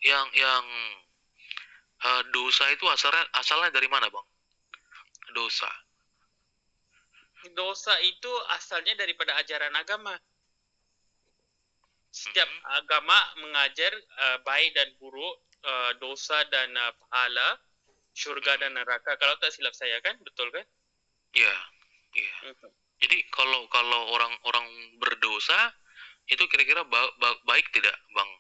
yang dosa itu asalnya dari mana, Bang? Dosa. Dosa itu asalnya daripada ajaran agama. Setiap agama mengajar baik dan buruk, dosa dan pahala, surga dan neraka. Kalau tak silap saya kan, betul kan? Iya, iya. Jadi kalau orang-orang berdosa itu kira-kira baik tidak, Bang?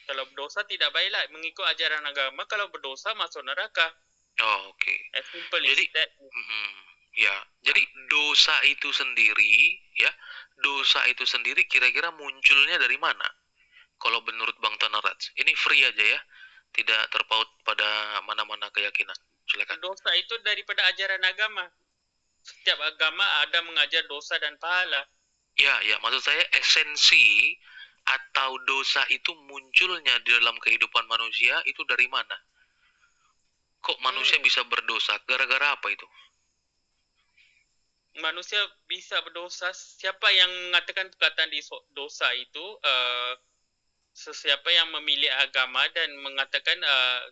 Kalau berdosa tidak baiklah, mengikut ajaran agama. Kalau berdosa masuk neraka. Oh, oke. As simple Jadi, as that. ya. Jadi dosa itu sendiri, ya, dosa itu sendiri kira-kira munculnya dari mana? Kalau menurut Bang Tanarats, ini free aja ya, tidak terpaut pada mana-mana keyakinan. Silakan. Dosa itu daripada ajaran agama. Setiap agama ada mengajar dosa dan pahala. Ya, maksud saya esensi atau dosa itu munculnya di dalam kehidupan manusia itu dari mana? Kok manusia bisa berdosa? Gara-gara apa itu? Manusia bisa berdosa. Siapa yang mengatakan perkataan di dosa itu? Sesiapa yang memilih agama dan mengatakan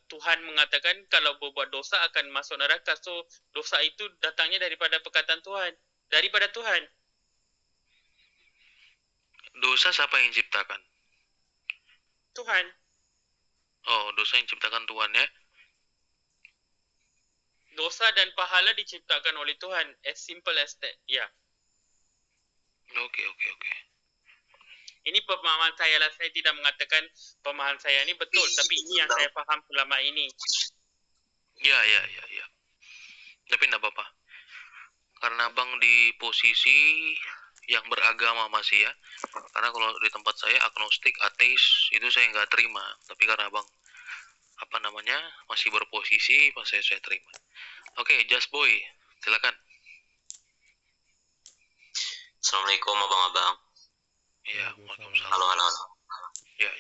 Tuhan mengatakan kalau berbuat dosa akan masuk neraka. So dosa itu datangnya daripada perkataan Tuhan, daripada Tuhan. Dosa siapa yang ciptakan? Tuhan. Oh, dosa yang ciptakan Tuhan ya. Dosa dan pahala diciptakan oleh Tuhan. As simple as that. Ya. Oke. Ini pemahaman saya lah. Saya tidak mengatakan pemahaman saya ini betul, tapi ini yang saya paham selama ini. Ya. Tapi enggak apa-apa. Karena Bang di posisi yang beragama masih ya. Karena kalau di tempat saya agnostik, ateis itu saya nggak terima. Tapi karena Bang masih berposisi, pas saya terima. Oke, Just Boy, silakan. Assalamualaikum abang-abang. Iya, waalaikumsalam. Halo. Iya.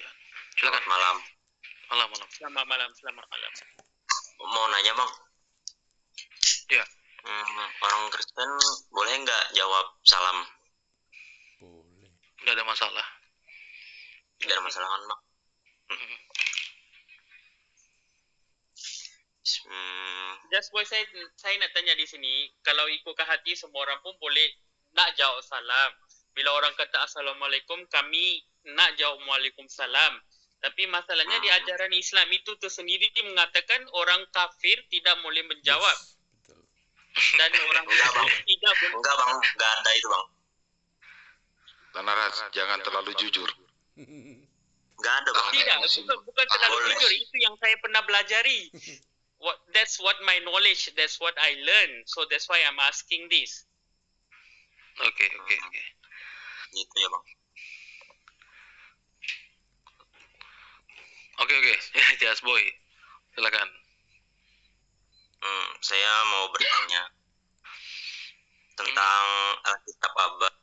Silakan. Malam. Selamat malam. Mau nanya bang. Iya. Orang Kristen boleh nggak jawab salam? Boleh. Nggak ada masalah. Tidak ada masalah kan bang? Just boy, saya nak tanya di sini, kalau ikut ke hati semua orang pun boleh nak jawab salam. Bila orang kata Assalamualaikum, kami nak jawab Waalaikumsalam. Tapi masalahnya di ajaran Islam itu tersendiri mengatakan orang kafir tidak boleh menjawab. Yes, dan orang Enggak bang. tidak boleh. Enggak bang, enggak ada itu bang. Tanarats, jangan terlalu jujur. Enggak ada bang. Tidak, bukan terlalu jujur. Itu yang saya pernah belajari. That's what my knowledge, that's what I learned. So that's why I'm asking this. Oke. Gitu ya bang. Oke. Just Boy, silakan. Saya mau bertanya tentang Alkitab Abah.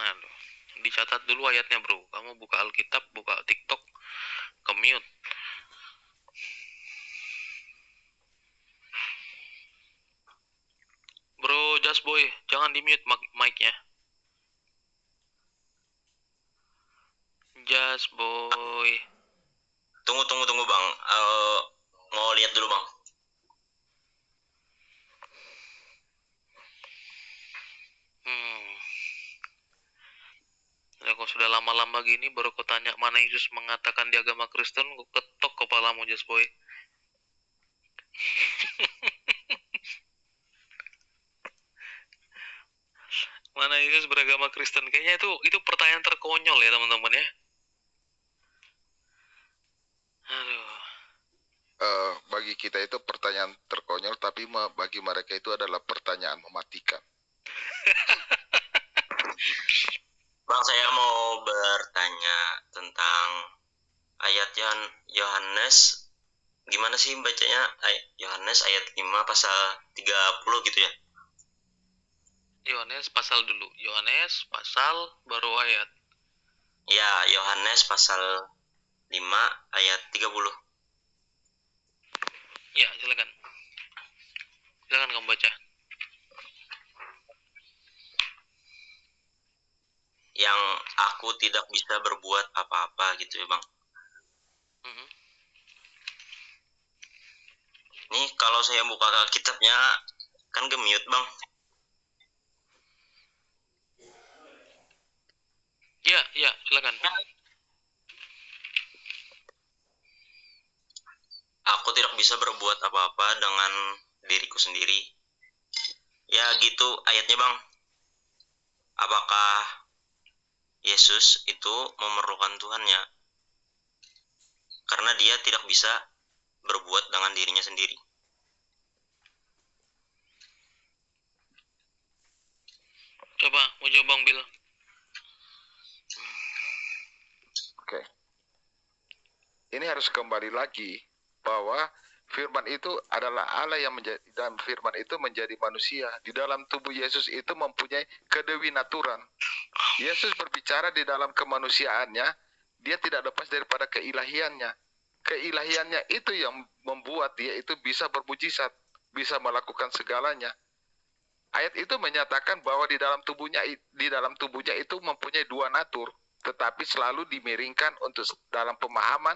Aduh, dicatat dulu ayatnya bro. Kamu buka Alkitab, buka TikTok, ke-mute. Bro Just Boy, jangan di-mute mic-nya. Just Boy. Tunggu bang. Mau lihat dulu bang. Ya, kalau sudah lama-lama gini baru kau tanya mana Yesus mengatakan di agama Kristen, kau ketok kepalamu Just Boy. Mana Yesus beragama Kristen? Kayaknya itu pertanyaan terkonyol ya teman-teman ya. Aduh. Bagi kita itu pertanyaan terkonyol, tapi bagi mereka itu adalah pertanyaan mematikan. Bang, saya mau bertanya tentang ayat Yohanes. Gimana sih bacanya? Yohanes ayat 5 pasal 30 gitu ya? Yohanes pasal dulu. Yohanes pasal baru ayat. Ya, Yohanes pasal 5 ayat 30. Ya, silakan kamu baca. yang aku tidak bisa berbuat apa-apa gitu ya Bang. Mhm. Nih kalau saya buka kitabnya kan gemute Bang. Ya, silakan. Aku tidak bisa berbuat apa-apa dengan diriku sendiri. Ya gitu ayatnya Bang. Apakah Yesus itu memerlukan Tuhannya? Karena dia tidak bisa berbuat dengan dirinya sendiri. Coba, mau jawab Bang Bil. Oke. Ini harus kembali lagi bahwa firman itu adalah Allah yang menjadi, dan firman itu menjadi manusia. Di dalam tubuh Yesus itu mempunyai kedewinaturan. Yesus berbicara di dalam kemanusiaannya, dia tidak lepas daripada keilahiannya. Keilahiannya itu yang membuat dia itu bisa bermujizat, bisa melakukan segalanya. Ayat itu menyatakan bahwa di dalam tubuhnya itu mempunyai dua natur, tetapi selalu dimiringkan untuk dalam pemahaman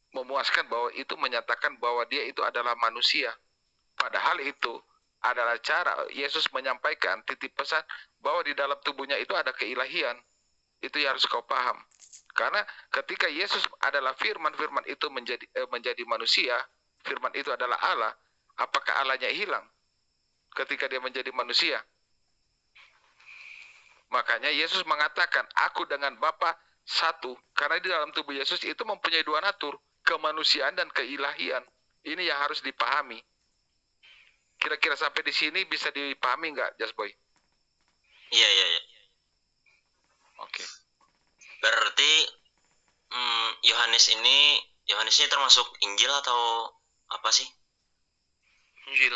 memuaskan bahwa itu menyatakan bahwa dia itu adalah manusia. Padahal itu adalah cara Yesus menyampaikan titip pesan bahwa di dalam tubuhnya itu ada keilahian. Itu yang harus kau paham. Karena ketika Yesus adalah firman itu menjadi manusia, firman itu adalah Allah, apakah Allahnya hilang ketika dia menjadi manusia? Makanya Yesus mengatakan, aku dengan Bapa satu. Karena di dalam tubuh Yesus itu mempunyai dua natur, kemanusiaan dan keilahian. Ini yang harus dipahami. Kira-kira sampai di sini bisa dipahami nggak, Jasboy? Iya. Oke. Berarti Yohanes ini termasuk Injil atau apa sih? Injil.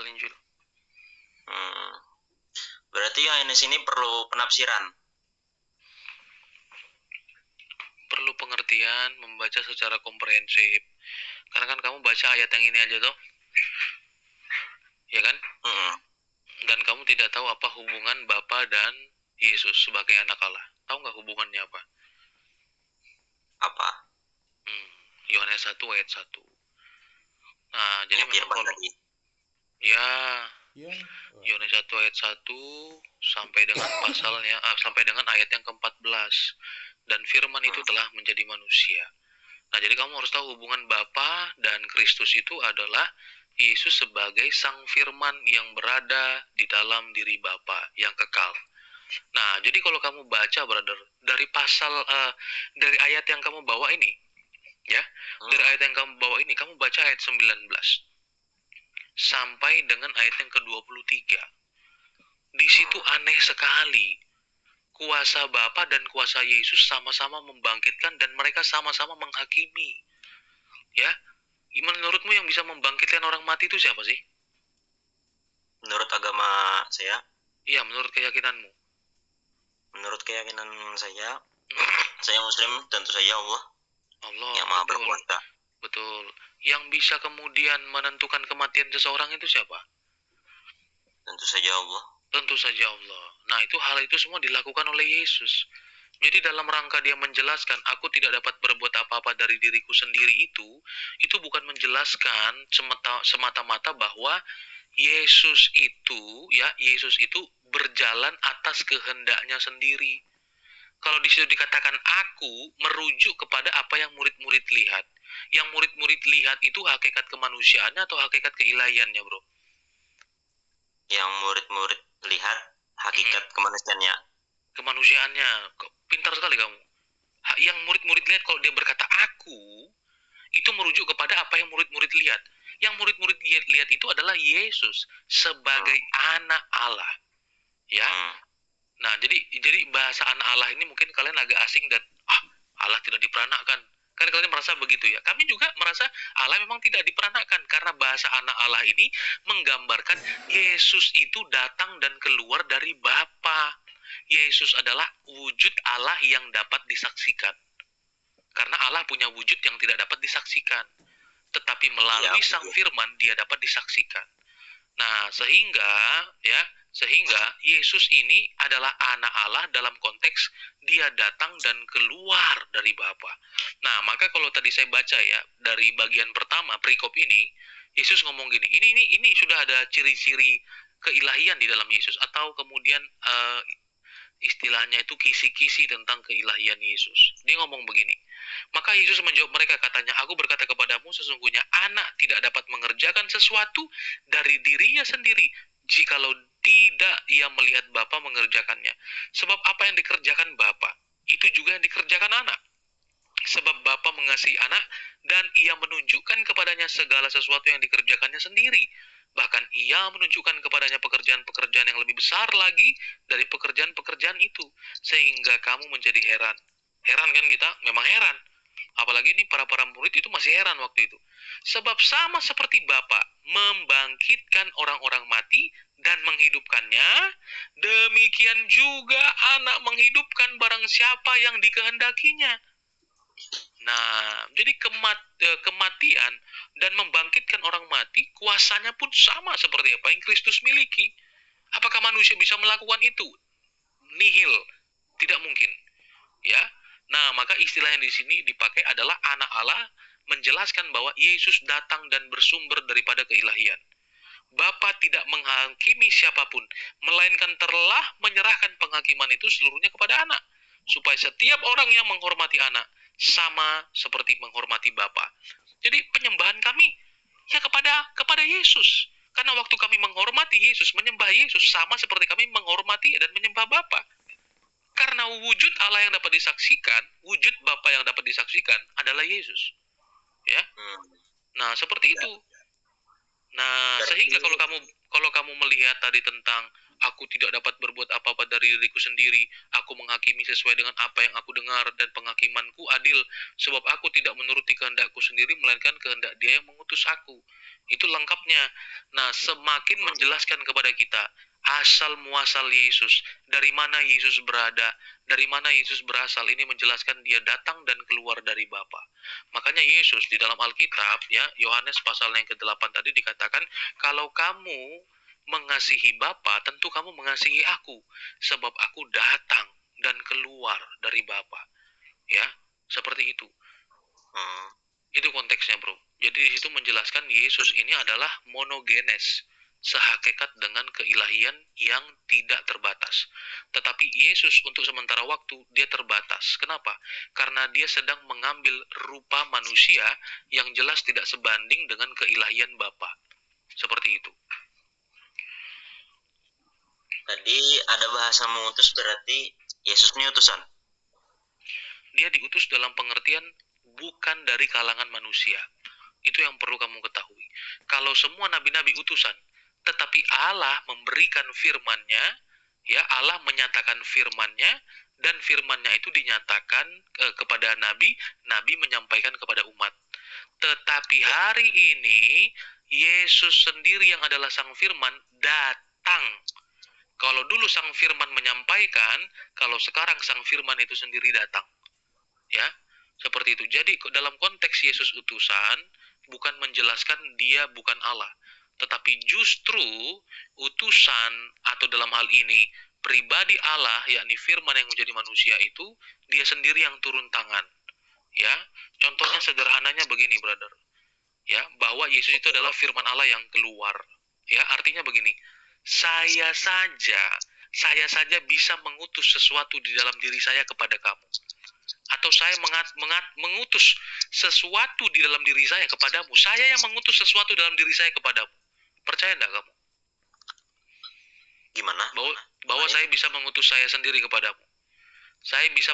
Berarti Yohanes ini perlu penafsiran. Perlu pengertian, membaca secara komprehensif. Karena kan kamu baca ayat yang ini aja toh, ya kan? Dan kamu tidak tahu apa hubungan Bapa dan Yesus sebagai anak Allah. Tahu nggak hubungannya apa? Apa? Yohanes 1 ayat 1. Nah, jadi memang kalau tadi. Ya, Ya. Yohanes 1 ayat 1 sampai dengan pasalnya sampai dengan ayat yang ke-14. Dan firman itu telah menjadi manusia. Nah, jadi kamu harus tahu hubungan Bapa dan Kristus itu adalah Yesus sebagai sang firman yang berada di dalam diri Bapa yang kekal. Nah, jadi kalau kamu baca, brother, dari dari ayat yang kamu bawa ini, ya, dari ayat yang kamu bawa ini, kamu baca ayat 19 sampai dengan ayat yang ke-23. Di situ aneh sekali. Kuasa Bapa dan kuasa Yesus sama-sama membangkitkan dan mereka sama-sama menghakimi. Ya, menurutmu yang bisa membangkitkan orang mati itu siapa sih? Menurut agama saya? Iya, menurut keyakinanmu. Menurut keyakinan saya Muslim, tentu saja Allah. Allah yang Maha berkuasa. Betul. Yang bisa kemudian menentukan kematian seseorang itu siapa? Tentu saja Allah. Tentu saja Allah. Nah, hal itu semua dilakukan oleh Yesus. Jadi dalam rangka dia menjelaskan, aku tidak dapat berbuat apa-apa dari diriku sendiri itu bukan menjelaskan semata-mata bahwa Yesus itu berjalan atas kehendaknya sendiri. Kalau di situ dikatakan aku, merujuk kepada apa yang murid-murid lihat. Yang murid-murid lihat itu hakikat kemanusiaannya atau hakikat keilahiannya, bro? Yang murid-murid lihat hakikat kemanusiaannya. Kemanusiaannya. Pintar sekali kamu. Yang murid-murid lihat kalau dia berkata aku, itu merujuk kepada apa yang murid-murid lihat. Yang murid-murid lihat itu adalah Yesus sebagai anak Allah. Ya. Nah, jadi bahasa anak Allah ini mungkin kalian agak asing dan Allah tidak diperanakkan. Kan kalian merasa begitu ya. Kami juga merasa Allah memang tidak diperanakkan karena bahasa anak Allah ini menggambarkan Yesus itu datang dan keluar dari Bapa. Yesus adalah wujud Allah yang dapat disaksikan. Karena Allah punya wujud yang tidak dapat disaksikan. Tetapi melalui sang firman dia dapat disaksikan. Nah, sehingga ya Sehingga Yesus ini adalah anak Allah dalam konteks dia datang dan keluar dari Bapa. Nah, maka kalau tadi saya baca ya dari bagian pertama perikop ini, Yesus ngomong gini, ini sudah ada ciri-ciri keilahian di dalam Yesus, atau kemudian istilahnya itu kisi-kisi tentang keilahian Yesus. Dia ngomong begini, maka Yesus menjawab mereka, katanya, aku berkata kepadamu, sesungguhnya anak tidak dapat mengerjakan sesuatu dari dirinya sendiri jikalau tidak ia melihat Bapa mengerjakannya. Sebab apa yang dikerjakan Bapa, itu juga yang dikerjakan anak. Sebab Bapa mengasihi anak dan ia menunjukkan kepadanya segala sesuatu yang dikerjakannya sendiri. Bahkan ia menunjukkan kepadanya pekerjaan-pekerjaan yang lebih besar lagi dari pekerjaan-pekerjaan itu. Sehingga kamu menjadi heran. Heran kan kita? Memang heran. Apalagi ini para murid itu masih heran waktu itu. Sebab sama seperti Bapa membangkitkan orang-orang mati dan menghidupkannya, demikian juga anak menghidupkan barang siapa yang dikehendakinya. Nah, jadi kematian dan membangkitkan orang mati, kuasanya pun sama seperti apa yang Kristus miliki. Apakah manusia bisa melakukan itu? Nihil, tidak mungkin. Ya, nah maka istilah yang di sini dipakai adalah anak Allah, menjelaskan bahwa Yesus datang dan bersumber daripada keilahian. Bapa tidak menghakimi siapapun, melainkan telah menyerahkan penghakiman itu seluruhnya kepada anak, supaya setiap orang yang menghormati anak sama seperti menghormati Bapa. Jadi penyembahan kami ya kepada Yesus. Karena waktu kami menghormati Yesus, menyembah Yesus, sama seperti kami menghormati dan menyembah Bapa. Karena wujud Allah yang dapat disaksikan, wujud Bapa yang dapat disaksikan adalah Yesus. Ya. Nah, seperti itu. Nah, sehingga kalau kamu melihat tadi tentang aku tidak dapat berbuat apa-apa dari diriku sendiri, aku menghakimi sesuai dengan apa yang aku dengar, dan penghakimanku adil, sebab aku tidak menuruti kehendakku sendiri, melainkan kehendak Dia yang mengutus aku. Itu lengkapnya. Nah, semakin menjelaskan kepada kita asal muasal Yesus, dari mana Yesus berada, dari mana Yesus berasal, ini menjelaskan Dia datang dan keluar dari Bapa. Makanya Yesus di dalam Alkitab, ya, Yohanes pasal yang ke-8 tadi dikatakan, kalau kamu mengasihi Bapa, tentu kamu mengasihi aku, sebab aku datang dan keluar dari Bapa. Ya, seperti itu. Itu konteksnya, bro. Jadi di situ menjelaskan Yesus ini adalah monogenes, sehakikat dengan keilahian yang tidak terbatas. Tetapi Yesus untuk sementara waktu dia terbatas. Kenapa? Karena dia sedang mengambil rupa manusia yang jelas tidak sebanding dengan keilahian Bapa. Seperti itu. Tadi ada bahasa mengutus, berarti Yesus ini utusan. Dia diutus dalam pengertian bukan dari kalangan manusia. Itu yang perlu kamu ketahui. Kalau semua nabi-nabi utusan, tetapi Allah memberikan firman-Nya, ya, Allah menyatakan firman-Nya, dan firman-Nya itu dinyatakan kepada nabi, nabi menyampaikan kepada umat. Tetapi hari ini Yesus sendiri yang adalah sang firman datang. Kalau dulu sang firman menyampaikan, kalau sekarang sang firman itu sendiri datang. Ya, seperti itu. Jadi dalam konteks Yesus utusan, bukan menjelaskan Dia bukan Allah, tetapi justru utusan, atau dalam hal ini pribadi Allah, yakni firman yang menjadi manusia itu, Dia sendiri yang turun tangan. Ya, contohnya sederhananya begini, brother. Ya, bahwa Yesus itu adalah firman Allah yang keluar. Ya, artinya begini, saya saja bisa mengutus sesuatu di dalam diri saya kepada kamu. Atau saya mengutus sesuatu di dalam diri saya kepadamu. Saya yang mengutus sesuatu dalam diri saya kepadamu. Percaya enggak kamu? Gimana? Bahwa saya bisa mengutus saya sendiri kepadamu. Saya bisa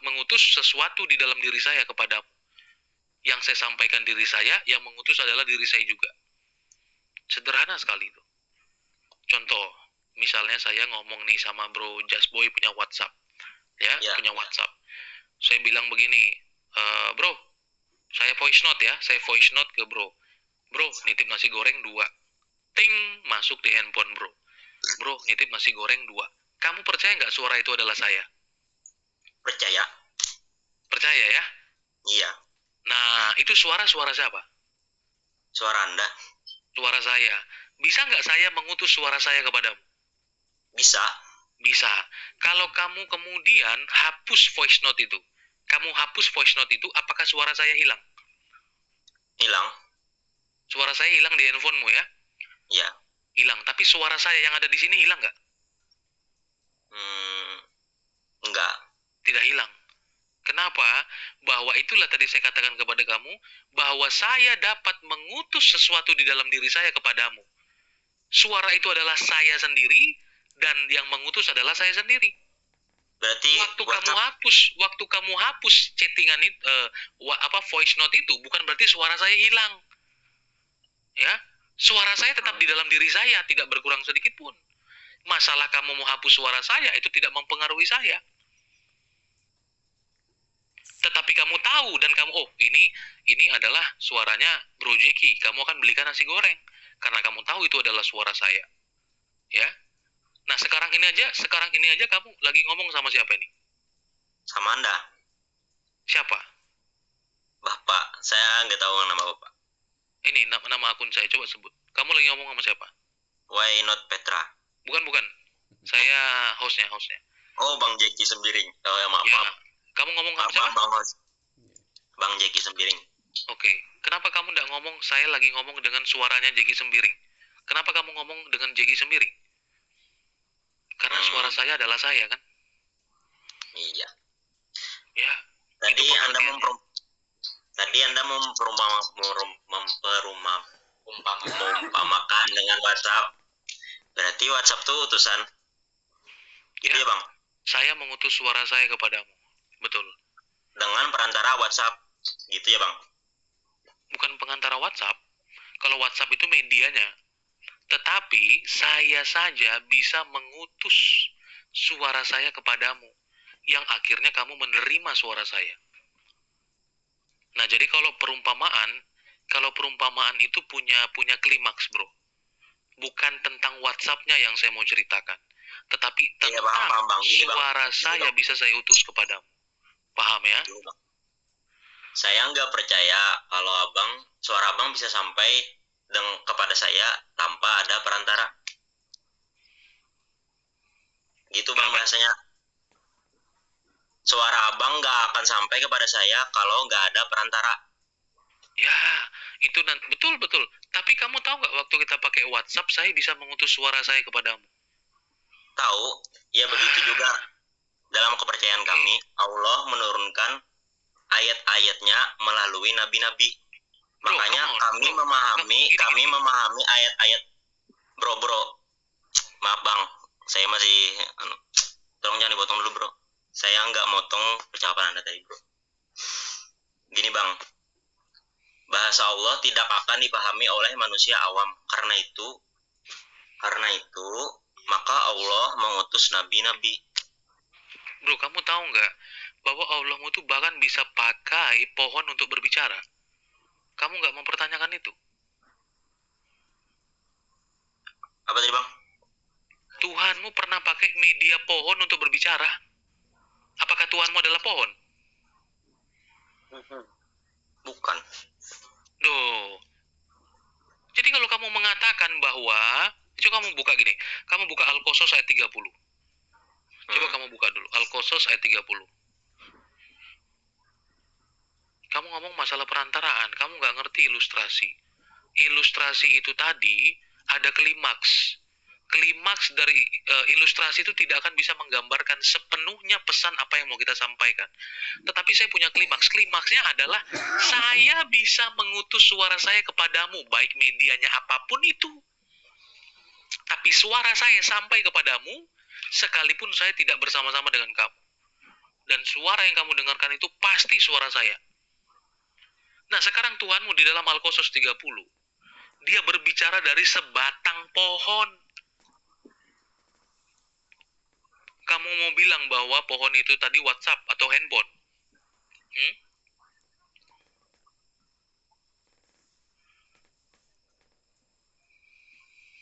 mengutus sesuatu di dalam diri saya kepadamu. Yang saya sampaikan diri saya, yang mengutus adalah diri saya juga. Sederhana sekali itu. Contoh, misalnya saya ngomong nih sama bro Jasboy punya WhatsApp. Ya, punya WhatsApp. Saya bilang begini, bro, saya voice note ya, saya voice note ke bro. Bro, nitip nasi goreng 2. Ting, masuk di handphone bro. Bro, nitip nasi goreng 2. Kamu percaya nggak suara itu adalah saya? Percaya. Percaya ya? Iya. Nah, itu suara siapa? Suara Anda. Suara saya. Bisa nggak saya mengutus suara saya kepadamu? Bisa. Bisa. Kalau kamu kemudian hapus voice note itu, apakah suara saya hilang? Hilang. Suara saya hilang di handphonemu ya? Iya. Hilang. Tapi suara saya yang ada di sini hilang nggak? Enggak. Tidak hilang. Kenapa? Bahwa itulah tadi saya katakan kepada kamu, bahwa saya dapat mengutus sesuatu di dalam diri saya kepadamu. Suara itu adalah saya sendiri, dan yang mengutus adalah saya sendiri. Berarti waktu kamu hapus chattingan itu, voice note itu, bukan berarti suara saya hilang. Ya, suara saya tetap di dalam diri saya, tidak berkurang sedikit pun. Masalah kamu mau hapus suara saya itu tidak mempengaruhi saya. Tetapi kamu tahu dan kamu, oh ini adalah suaranya Bro Jeki, kamu akan belikan nasi goreng karena kamu tahu itu adalah suara saya. Ya. Nah, sekarang ini aja kamu lagi ngomong sama siapa ini? Sama Anda. Siapa? Bapak. Saya nggak tahu nama Bapak. Ini nama akun saya, coba sebut. Kamu lagi ngomong sama siapa? Why not Petra? Bukan. Saya hostnya. Oh, Bang Jeki Sembiring. Oh ya, maaf. Kamu ngomong sama siapa? Bang Jeki Sembiring. Oke. Kenapa kamu nggak ngomong saya lagi ngomong dengan suaranya Jeki Sembiring? Kenapa kamu ngomong dengan Jeki Sembiring? Karena suara saya adalah saya, kan? Iya. Ya. Tadi Anda mengumpamakan dengan WhatsApp. Berarti WhatsApp tuh utusan. Gitu ya, Bang? Saya mengutus suara saya kepadamu. Betul. Dengan perantara WhatsApp. Gitu ya, Bang? Bukan pengantara WhatsApp. Kalau WhatsApp itu medianya. Tetapi saya saja bisa mengutus suara saya kepadamu, yang akhirnya kamu menerima suara saya. Nah, jadi kalau perumpamaan itu punya klimaks, bro. Bukan tentang WhatsApp-nya yang saya mau ceritakan, tetapi tentang suara saya bisa saya utus kepadamu. Paham ya? Saya nggak percaya kalau suara abang bisa sampai kepada saya tanpa ada perantara. Gitu, Bang, bahasanya. Suara abang nggak akan sampai kepada saya kalau nggak ada perantara. Ya, itu betul. Tapi kamu tahu nggak, waktu kita pakai WhatsApp, saya bisa mengutus suara saya kepadamu. Tahu, ya begitu juga. Dalam kepercayaan kami, Allah menurunkan ayat-ayatnya melalui nabi-nabi. Makanya kami memahami ayat-ayat. Bro. Maaf, Bang. Saya masih tolong jangan dipotong dulu, Bro. Saya nggak motong percakapan Anda tadi, Bro. Gini, Bang. Bahasa Allah tidak akan dipahami oleh manusia awam. Karena itu, maka Allah mengutus nabi-nabi. Bro, kamu tahu nggak bahwa Allahmu tuh bahkan bisa pakai pohon untuk berbicara? Kamu nggak mempertanyakan itu? Apa tadi, Bang? Tuhanmu pernah pakai media pohon untuk berbicara. Apakah Tuhanmu adalah pohon? Bukan. Duh. Jadi kalau kamu mengatakan bahwa, coba kamu buka gini, kamu buka Al-Qasas ayat 30. Coba kamu buka dulu, Al-Qasas ayat 30. Kamu ngomong masalah perantaraan, kamu nggak ngerti ilustrasi. Ilustrasi itu tadi ada klimaks. Klimaks dari ilustrasi itu tidak akan bisa menggambarkan sepenuhnya pesan apa yang mau kita sampaikan. Tetapi saya punya klimaks. Klimaksnya adalah saya bisa mengutus suara saya kepadamu, baik medianya apapun itu. Tapi suara saya sampai kepadamu, sekalipun saya tidak bersama-sama dengan kamu. Dan suara yang kamu dengarkan itu pasti suara saya. Nah, sekarang Tuhanmu di dalam Al-Qasas 30, dia berbicara dari sebatang pohon. Kamu mau bilang bahwa pohon itu tadi WhatsApp atau handphone?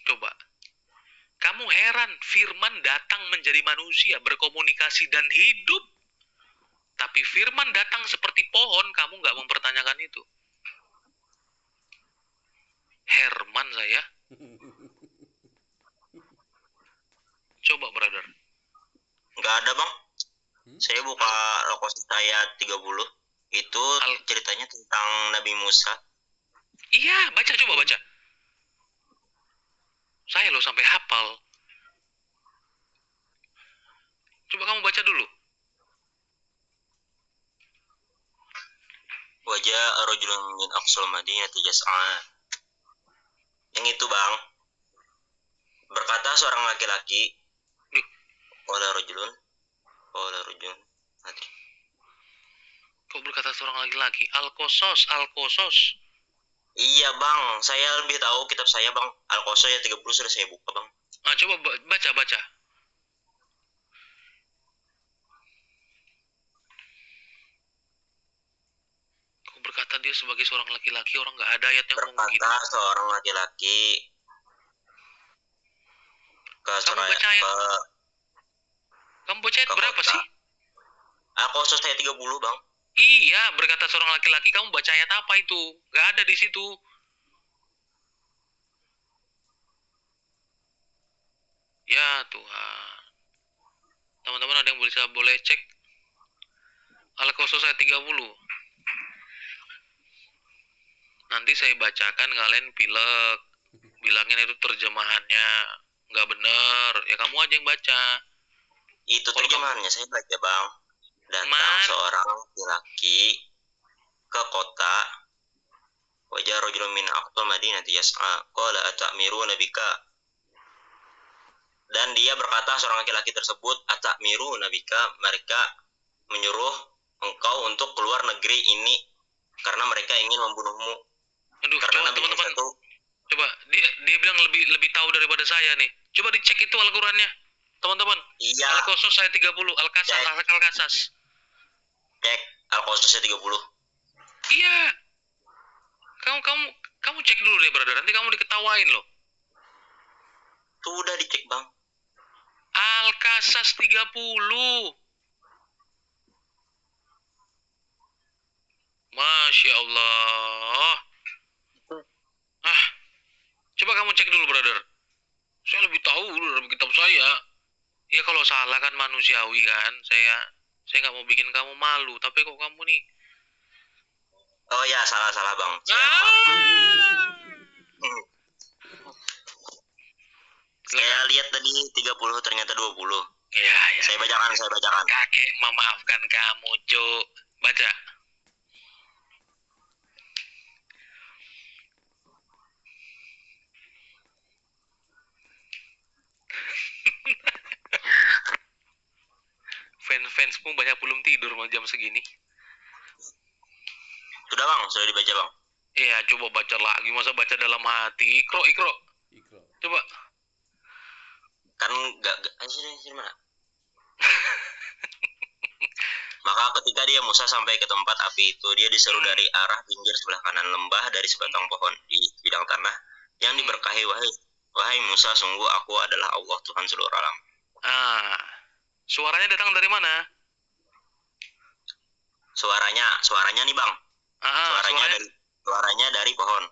Coba. Kamu heran, Firman datang menjadi manusia, berkomunikasi dan hidup. Tapi Firman datang seperti pohon, kamu nggak mempertanyakan itu. Herman saya. Coba Coba brother. Nggak ada bang. Saya buka Al-Qasas ayat 30. Itu ceritanya tentang Nabi Musa. Iya, baca, coba baca. Saya loh sampai hafal. Coba kamu baca dulu. Wajah rajulun min aqsal madinati yas'a. Yang itu bang. Berkata seorang laki-laki. Qala rajulun. Adri. Kok berkata seorang laki-laki? Al-Qasas. Iya bang, saya lebih tahu kitab saya bang. Al-Qasas ya 30 sudah saya buka bang. Ah, coba baca. Kok berkata dia sebagai seorang laki-laki, orang nggak ada ayat yang ngomong gitu. Berkata seorang laki-laki ke Kamu baca ayat berapa sih? Al-Qasas ayat 30 bang. Iya, berkata seorang laki-laki, kamu baca ayat apa itu? Nggak ada di situ. Ya Tuhan. Teman-teman ada yang boleh cek Al-Qasas ayat 30. Nanti saya bacakan, kalian pilek. Bilangin itu terjemahannya nggak bener. Ya kamu aja yang baca. Itu terjemahannya saya baca bang. Datang seorang laki-laki ke kota. Wajah rajulun min aqsal madinati yas'a. Qala ata'miruna bika. Dan dia berkata, seorang laki-laki tersebut, ata'miruna bika, mereka menyuruh engkau untuk keluar negeri ini karena mereka ingin membunuhmu. Aduh, karena teman-teman, coba dia bilang lebih tahu daripada saya nih. Coba dicek itu Al-Qur'annya. Teman-teman. Iya. Al-Qasas ayat 30, Al-Qasas. Cek Al-Qasas ayat 30. Iya. Kamu cek dulu deh, brother. Nanti kamu diketawain loh. Tuh udah dicek, Bang. Al-Qasas 30. Masya Allah. Coba kamu cek dulu, brother. Saya lebih tahu dari kitab saya. Ya kalau salah kan manusiawi kan. Saya nggak mau bikin kamu malu. Tapi kok kamu nih? Oh ya, salah Bang. Saya lihat tadi 30 ternyata 20. Iya. Saya bacakan. Kakek memaafkan kamu, Cuk. Baca. Fans-fansmu banyak belum tidur jam segini. Sudah Bang, sudah dibaca Bang. Iya, coba baca lagi. Masa baca dalam hati? Ikro. Coba. Kan gak sini mana? Maka ketika dia Musa sampai ke tempat api itu, dia diseru dari arah pinggir sebelah kanan lembah dari sebatang pohon di bidang tanah yang diberkahi. Wahai Musa, sungguh aku adalah Allah Tuhan seluruh alam. Suaranya datang dari mana? Suaranya nih Bang. Suaranya dari pohon.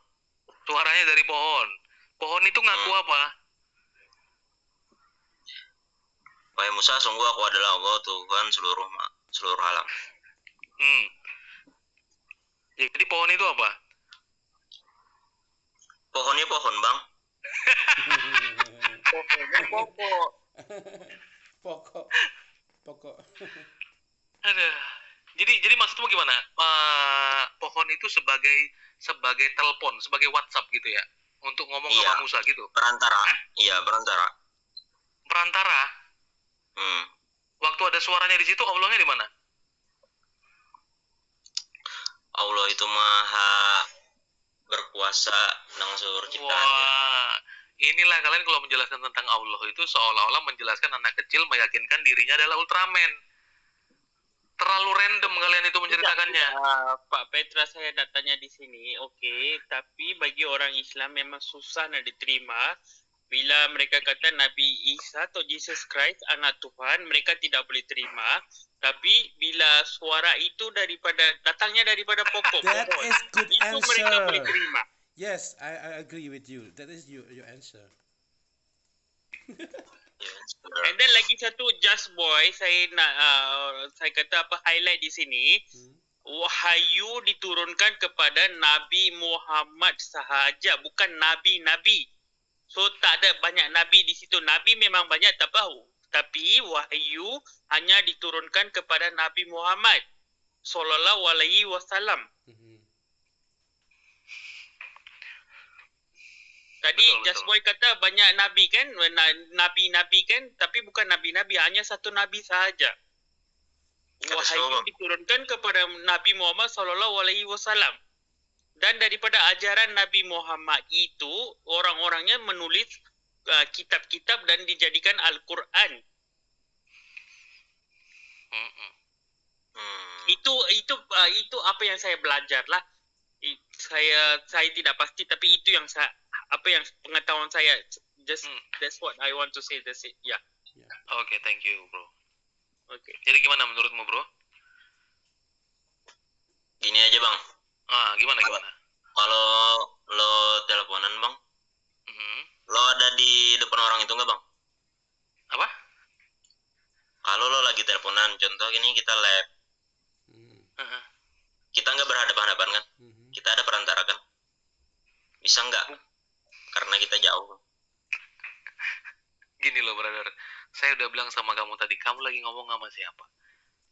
Suaranya dari pohon. Pohon itu ngaku apa? Wahai Musa, sungguh aku adalah Allah Tuhan seluruh alam. Jadi pohon itu apa? Pohonnya pohon Bang. Pokok. Ada. Jadi maksudmu gimana? Pohon itu sebagai telepon, sebagai WhatsApp gitu ya, untuk ngomong sama Musa gitu. Perantara. Iya, perantara. Perantara. Waktu ada suaranya di situ, Allahnya di mana? Allah itu maha berkuasa dengan seluruh ciptaannya. Wah, inilah kalian kalau menjelaskan tentang Allah itu seolah-olah menjelaskan anak kecil meyakinkan dirinya adalah Ultraman. Terlalu random kalian itu menceritakannya. Pak Petra, saya datanya di sini, oke. Tapi bagi orang Islam memang susah nak diterima. Bila mereka kata Nabi Isa atau Jesus Christ anak Tuhan, mereka tidak boleh terima. Tapi bila suara itu datangnya daripada pokok That pohon, is good itu answer. mereka boleh terima. Yes, I agree with you. That is your answer. And then lagi satu Just Boy, saya nak saya kata apa highlight di sini. Wahyu diturunkan kepada Nabi Muhammad sahaja, bukan nabi-nabi. So tak ada banyak nabi di situ. Nabi memang banyak tapi wahyu hanya diturunkan kepada Nabi Muhammad sallallahu alaihi wasallam. Tadi Just Boy kata banyak nabi kan, nabi-nabi kan, tapi bukan nabi-nabi, hanya satu nabi sahaja. Wahyu diturunkan kepada Nabi Muhammad sallallahu alaihi wasallam. Dan daripada ajaran Nabi Muhammad itu, orang-orangnya menulis kitab-kitab dan dijadikan Al-Quran. Itu apa yang saya belajar lah. Saya tidak pasti, tapi itu yang pengetahuan saya. That's what I want to say. That's it. Yeah. Okay, thank you, bro. Okay. Jadi gimana menurutmu, bro? Gini aja, Bang. Gimana? Kalau lo teleponan, Bang, lo ada di depan orang itu nggak, Bang? Apa? Kalau lo lagi teleponan, contoh gini, kita live. Kita nggak berhadapan-hadapan kan? Kita ada perantara kan? Bisa nggak? Karena kita jauh. Gini loh, brother. Saya udah bilang sama kamu tadi, kamu lagi ngomong sama siapa?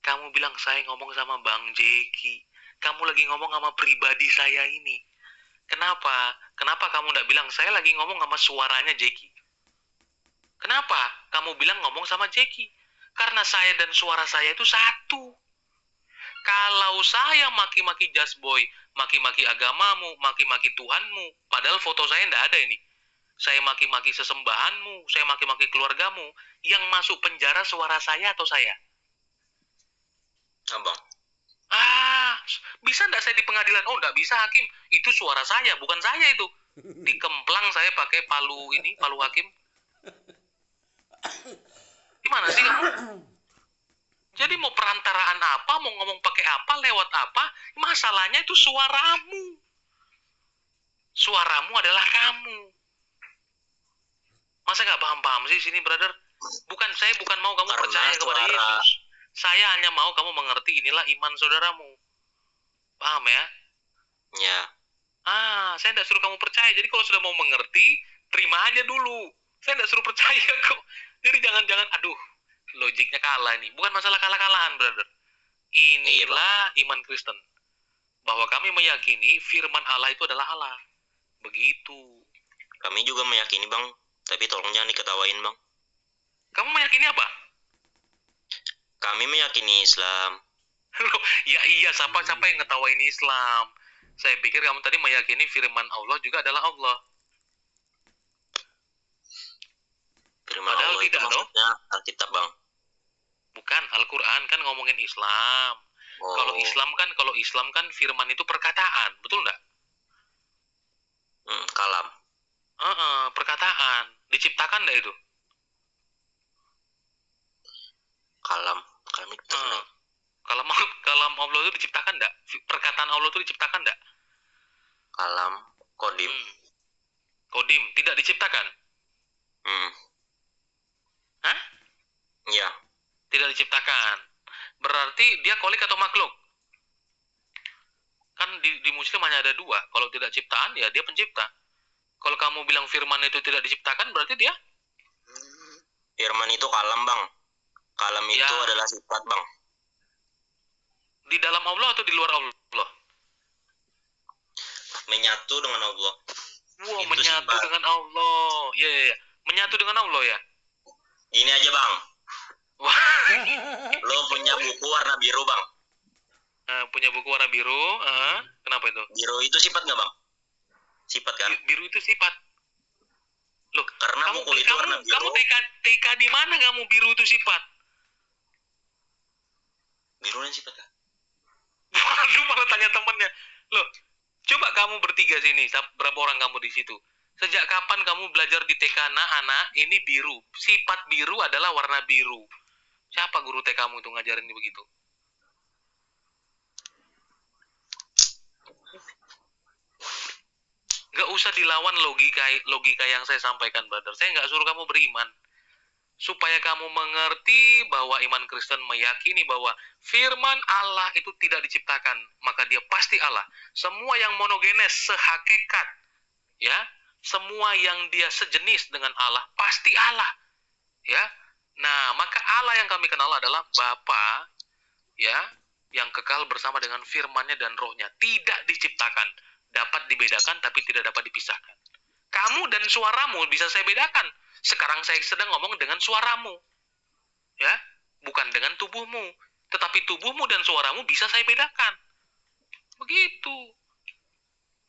Kamu bilang saya ngomong sama Bang Jeki. Kamu lagi ngomong sama pribadi saya ini. Kenapa? Kenapa kamu nggak bilang saya lagi ngomong sama suaranya Jeki? Kenapa? Kamu bilang ngomong sama Jeki. Karena saya dan suara saya itu satu. Kalau saya maki-maki Just Boy, maki-maki agamamu, maki-maki Tuhanmu, padahal foto saya nggak ada ini. Saya maki-maki sesembahanmu, saya maki-maki keluargamu, yang masuk penjara suara saya atau saya? Abang. Bisa nggak saya di pengadilan? Oh, nggak bisa, hakim. Itu suara saya, bukan saya itu. Dikemplang saya pakai palu hakim. Gimana sih kamu? Jadi mau perantaraan apa, mau ngomong pakai apa, lewat apa, masalahnya itu suaramu. Suaramu adalah kamu. Masa nggak paham-paham sih sini, brother? Saya bukan mau kamu percaya kepada Yesus. Saya hanya mau kamu mengerti inilah iman saudaramu. Paham ya? Ya. Saya tidak suruh kamu percaya. Jadi kalau sudah mau mengerti, terima aja dulu. Saya tidak suruh percaya kok. Jadi jangan-jangan, logiknya kalah ini. Bukan masalah kalah-kalahan, brother. Inilah iman Kristen. Bahwa kami meyakini firman Allah itu adalah Allah. Begitu. Kami juga meyakini, Bang. Tapi tolong jangan diketawain, Bang. Kamu meyakini apa? Kami meyakini Islam. Ya iya, siapa yang ngetawain Islam? Saya pikir kamu tadi meyakini firman Allah juga adalah Allah. Firman Padahal Allah tidak, itu maksudnya Alkitab, Bang. Bukan, Al-Quran kan ngomongin Islam. Kalau Islam kan firman itu perkataan, betul nggak? Kalam. Perkataan. Diciptakan nggak itu? Kalam itu benar. Kalam Allah itu diciptakan nggak? Perkataan Allah itu diciptakan nggak? Kalam, kodim. Kodim, tidak diciptakan? Hah? Iya. Tidak diciptakan. Berarti dia kholik atau makhluk? Kan di Muslim hanya ada dua. Kalau tidak ciptaan, ya dia pencipta. Kalau kamu bilang firman itu tidak diciptakan, berarti dia? Firman itu kalam, Bang. Kalam itu adalah sifat, Bang. Di dalam Allah atau di luar Allah? Menyatu dengan Allah. Wow, itu menyatu sifat. Dengan Allah. Iya. Menyatu dengan Allah ya? Gini aja, Bang. Lo punya buku warna biru, Bang? Punya buku warna biru. Kenapa itu? Biru itu sifat nggak, Bang? Sifat kan? Biru itu sifat. Loh, karena buku itu warna biru. Kamu TK di mana kamu biru itu sifat? Biru yang sifat kan? Waduh, malah tanya temannya. Loh, coba kamu bertiga sini. Berapa orang kamu di situ? Sejak kapan kamu belajar di TK anak ini biru? Sifat biru adalah warna biru. Siapa guru TK kamu itu ngajarin begitu? Gak usah dilawan logika yang saya sampaikan, brother. Saya nggak suruh kamu beriman. supaya kamu mengerti bahwa iman Kristen meyakini bahwa firman Allah itu tidak diciptakan, maka dia pasti Allah. Semua yang monogenes, sehakikat, ya, semua yang dia sejenis dengan Allah pasti Allah, ya. Nah, maka Allah yang kami kenal adalah Bapa, ya, yang kekal bersama dengan firman-Nya dan roh-Nya, tidak diciptakan, dapat dibedakan tapi tidak dapat dipisahkan. Kamu dan suaramu bisa saya bedakan. Sekarang saya sedang ngomong dengan suaramu, ya, bukan dengan tubuhmu. Tetapi tubuhmu dan suaramu bisa saya bedakan. Begitu.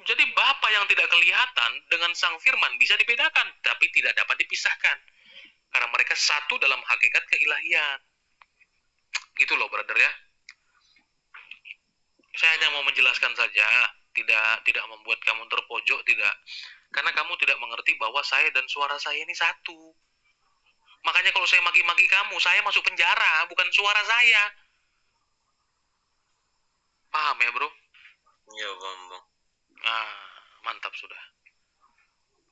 Jadi Bapa yang tidak kelihatan dengan Sang Firman bisa dibedakan, tapi tidak dapat dipisahkan. Karena mereka satu dalam hakikat keilahian. Gitu loh, brother ya. Saya hanya mau menjelaskan saja, tidak membuat kamu terpojok, tidak. Karena kamu tidak mengerti bahwa saya dan suara saya ini satu. Makanya kalau saya maki-maki kamu, saya masuk penjara, bukan suara saya. Paham ya, bro? Iya, Bang. Nah, mantap sudah.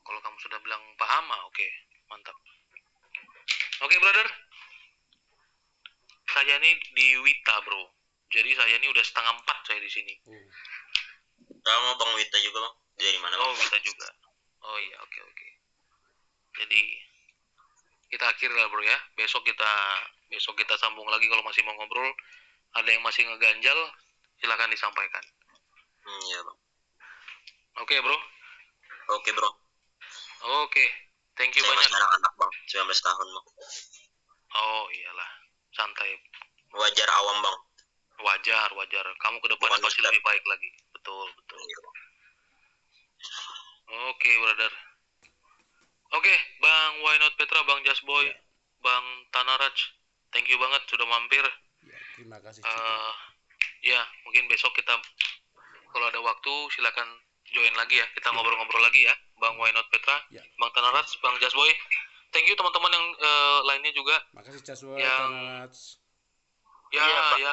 Kalau kamu sudah bilang paham, oke, mantap. Oke, brother. Saya ini di Wita, bro. Jadi saya ini udah 3:30 saya di sini. Sama Bang Wita juga, Bang. Dari mana, Bang? Oh, Wita juga. Oh iya, oke. Jadi kita akhir lah, bro ya. Besok kita sambung lagi kalau masih mau ngobrol. Ada yang masih ngeganjal, silakan disampaikan. Iya, Bang. Oke, bro. Oke, Bro. Oke. Thank you Saya banyak. masih anak, Bang. 19 tahun, Bang. Oh, iyalah. Santai. Wajar awam, Bang. Wajar. Kamu ke depan Bukan pasti Ustaz. lebih baik lagi. Betul. Iya, Bang. Oke, brother. Oke, Bang Why Not Petra, Bang Jasboy, Bang Tanaraj. Thank you banget sudah mampir. Ya, terima kasih juga. Ya, mungkin besok kita kalau ada waktu silakan join lagi ya. Kita ngobrol-ngobrol lagi ya. Bang Why Not Petra, Ya. Bang Tanaraj, Bang Jasboy. Thank you teman-teman yang lainnya juga. Makasih Caswa, yang- Tanarats. Ya, Iya, Pak. ya.